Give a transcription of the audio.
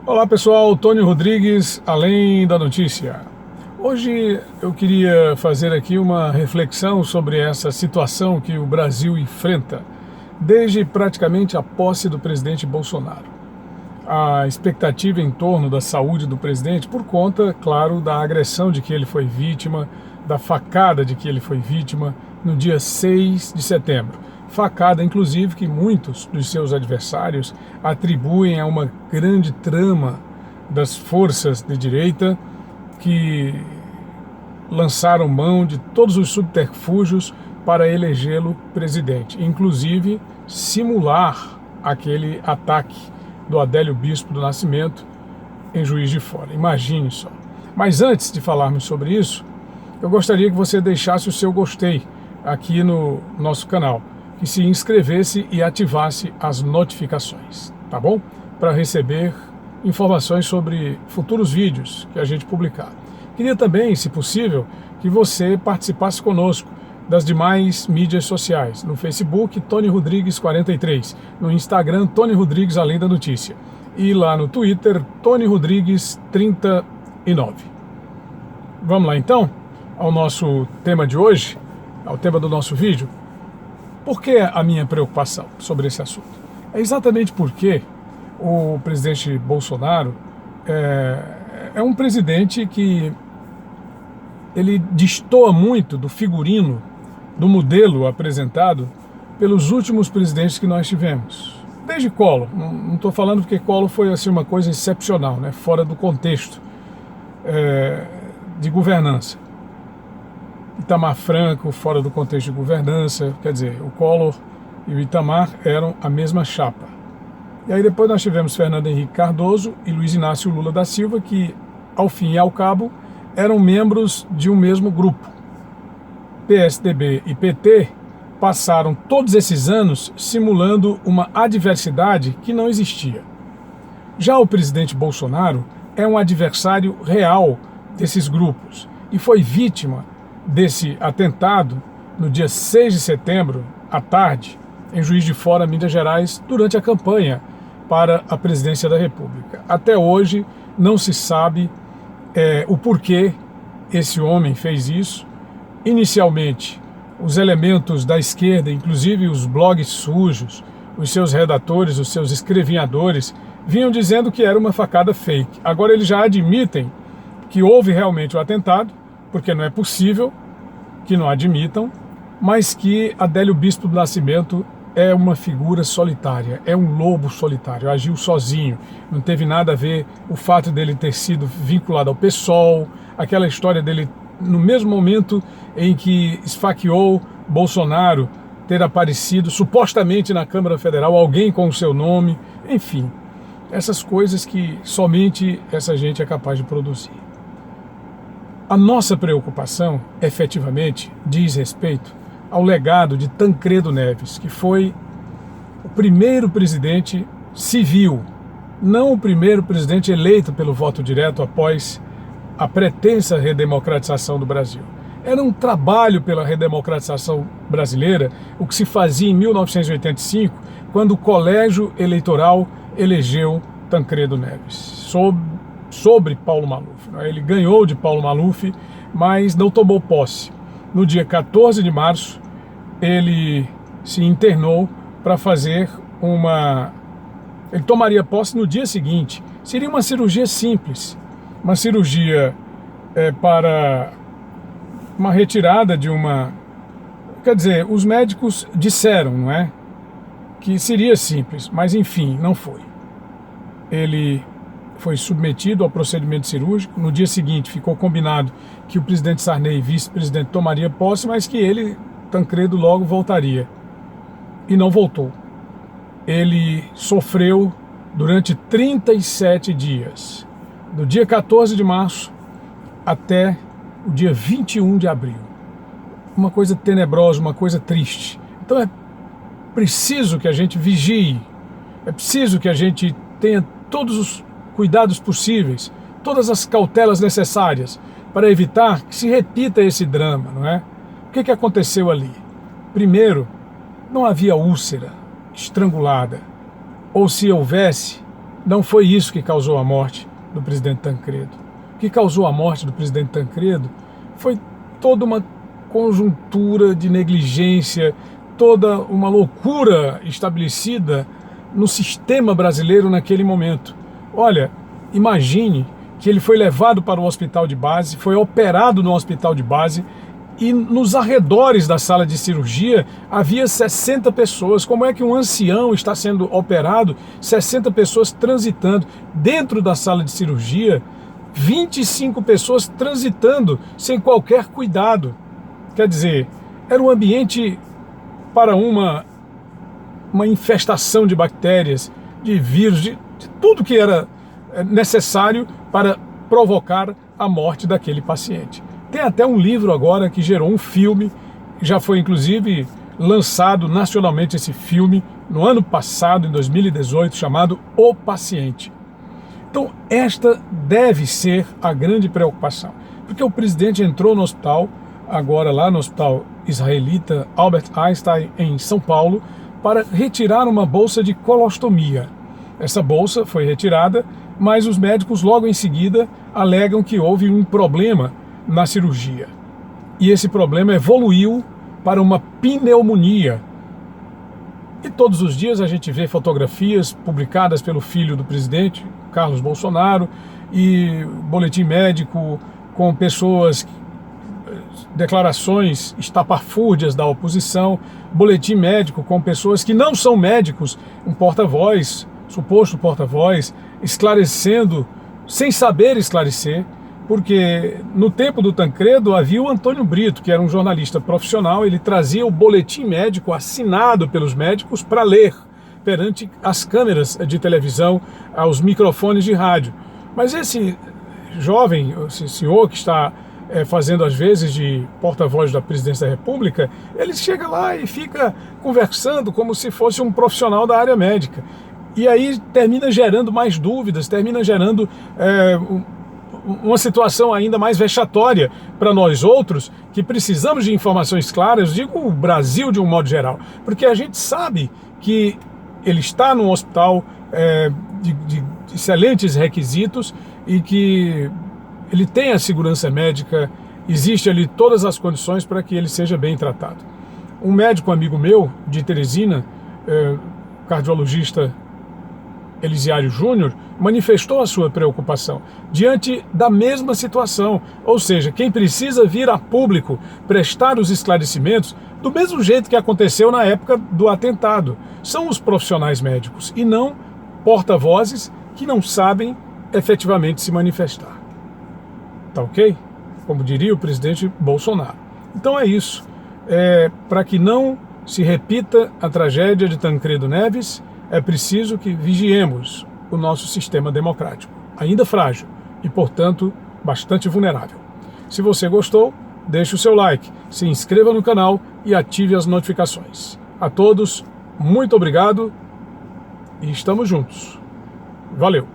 Olá pessoal, Tony Rodrigues, Além da Notícia. Hoje eu queria fazer aqui uma reflexão sobre essa situação que o Brasil enfrenta desde praticamente a posse do presidente Bolsonaro. A expectativa em torno da saúde do presidente por conta, claro, da agressão de que ele foi vítima, da facada de que ele foi vítima no dia 6 de setembro. Facada, inclusive, que muitos dos seus adversários atribuem a uma grande trama das forças de direita que lançaram mão de todos os subterfúgios para elegê-lo presidente, inclusive simular aquele ataque do Adélio Bispo do Nascimento em Juiz de Fora. Imagine só. Mas antes de falarmos sobre isso, eu gostaria que você deixasse o seu gostei aqui no nosso canal, que se inscrevesse e ativasse as notificações, tá bom? Para receber informações sobre futuros vídeos que a gente publicar. Queria também, se possível, que você participasse conosco das demais mídias sociais, no Facebook, Tony Rodrigues 43, no Instagram, Tony Rodrigues Além da Notícia, e lá no Twitter, Tony Rodrigues 39. Vamos lá então ao nosso tema de hoje, ao tema do nosso vídeo. Por que a minha preocupação sobre esse assunto? É exatamente porque o presidente Bolsonaro é um presidente que ele destoa muito do figurino, do modelo apresentado pelos últimos presidentes que nós tivemos. Desde Collor, não estou falando porque Collor foi assim, uma coisa excepcional, né, fora do contexto de governança. Itamar Franco, fora do contexto de governança, quer dizer, o Collor e o Itamar eram a mesma chapa. E aí depois nós tivemos Fernando Henrique Cardoso e Luiz Inácio Lula da Silva, que, ao fim e ao cabo, eram membros de um mesmo grupo. PSDB e PT passaram todos esses anos simulando uma adversidade que não existia. Já o presidente Bolsonaro é um adversário real desses grupos e foi vítima desse atentado no dia 6 de setembro, à tarde, em Juiz de Fora, Minas Gerais, durante a campanha para a presidência da República. Até hoje não se sabe o porquê esse homem fez isso. Inicialmente, os elementos da esquerda, inclusive os blogs sujos, os seus redatores, os seus escrevinhadores, vinham dizendo que era uma facada fake. Agora eles já admitem que houve realmente o atentado, porque não é possível que não admitam, mas que Adélio Bispo do Nascimento é uma figura solitária, é um lobo solitário, agiu sozinho, não teve nada a ver o fato dele ter sido vinculado ao PSOL, aquela história dele, no mesmo momento em que esfaqueou Bolsonaro, ter aparecido supostamente na Câmara Federal alguém com o seu nome, enfim, essas coisas que somente essa gente é capaz de produzir. A nossa preocupação, efetivamente, diz respeito ao legado de Tancredo Neves, que foi o primeiro presidente civil, não o primeiro presidente eleito pelo voto direto após a pretensa redemocratização do Brasil. Era um trabalho pela redemocratização brasileira, o que se fazia em 1985, quando o colégio eleitoral elegeu Tancredo Neves, sobre Paulo Maluf. Ele ganhou de Paulo Maluf, mas não tomou posse. No dia 14 de março, ele se internou para fazer Ele tomaria posse no dia seguinte. Seria uma cirurgia simples, uma cirurgia para uma retirada de uma... Quer dizer, os médicos disseram, não é? Que seria simples, mas enfim, não foi. Ele foi submetido ao procedimento cirúrgico. No dia seguinte ficou combinado que o presidente Sarney, vice-presidente, tomaria posse, mas que ele, Tancredo, logo voltaria. E não voltou. Ele sofreu durante 37 dias, do dia 14 de março até o dia 21 de abril. Uma coisa tenebrosa, uma coisa triste. Então é preciso que a gente vigie, é preciso que a gente tenha todos os cuidados possíveis, todas as cautelas necessárias para evitar que se repita esse drama, não é? O que aconteceu ali? Primeiro, não havia úlcera estrangulada, ou se houvesse, Não foi isso que causou a morte do presidente Tancredo. O que causou a morte do presidente Tancredo foi toda uma conjuntura de negligência, toda uma loucura estabelecida no sistema brasileiro naquele momento. Olha, imagine que ele foi levado para o hospital de base, foi operado no hospital de base e nos arredores da sala de cirurgia havia 60 pessoas. Como é que um ancião está sendo operado, 60 pessoas transitando dentro da sala de cirurgia, 25 pessoas transitando sem qualquer cuidado? Quer dizer, era um ambiente para uma infestação de bactérias, de vírus, de tudo que era necessário para provocar a morte daquele paciente. Tem até um livro agora que gerou um filme, já foi inclusive lançado nacionalmente esse filme no ano passado, em 2018, chamado O Paciente. Então esta deve ser a grande preocupação, porque o presidente entrou no hospital, agora lá no hospital israelita Albert Einstein em São Paulo, para retirar uma bolsa de colostomia. Essa bolsa foi retirada, mas os médicos logo em seguida alegam que houve um problema na cirurgia. E esse problema evoluiu para uma pneumonia. E todos os dias a gente vê fotografias publicadas pelo filho do presidente, Carlos Bolsonaro, e boletim médico com pessoas, declarações estapafúrdias da oposição, boletim médico com pessoas que não são médicos, um porta-voz, suposto porta-voz, esclarecendo, sem saber esclarecer, porque no tempo do Tancredo havia o Antônio Brito, que era um jornalista profissional, ele trazia o boletim médico assinado pelos médicos para ler perante as câmeras de televisão, aos microfones de rádio. Mas esse jovem, esse senhor que está fazendo às vezes de porta-voz da Presidência da República, ele chega lá e fica conversando como se fosse um profissional da área médica. E aí termina gerando mais dúvidas, termina gerando uma situação ainda mais vexatória para nós outros, que precisamos de informações claras, digo o Brasil de um modo geral, porque a gente sabe que ele está num hospital de excelentes requisitos e que ele tem a segurança médica, existe ali todas as condições para que ele seja bem tratado. Um médico amigo meu, de Teresina, cardiologista Elisiário Júnior, manifestou a sua preocupação diante da mesma situação, ou seja, quem precisa vir a público prestar os esclarecimentos, do mesmo jeito que aconteceu na época do atentado, são os profissionais médicos e não porta-vozes que não sabem efetivamente se manifestar. Tá ok? Como diria o presidente Bolsonaro. Então é isso. Para que não se repita a tragédia de Tancredo Neves, é preciso que vigiemos o nosso sistema democrático, ainda frágil e, portanto, bastante vulnerável. Se você gostou, deixe o seu like, se inscreva no canal e ative as notificações. A todos, muito obrigado e estamos juntos. Valeu!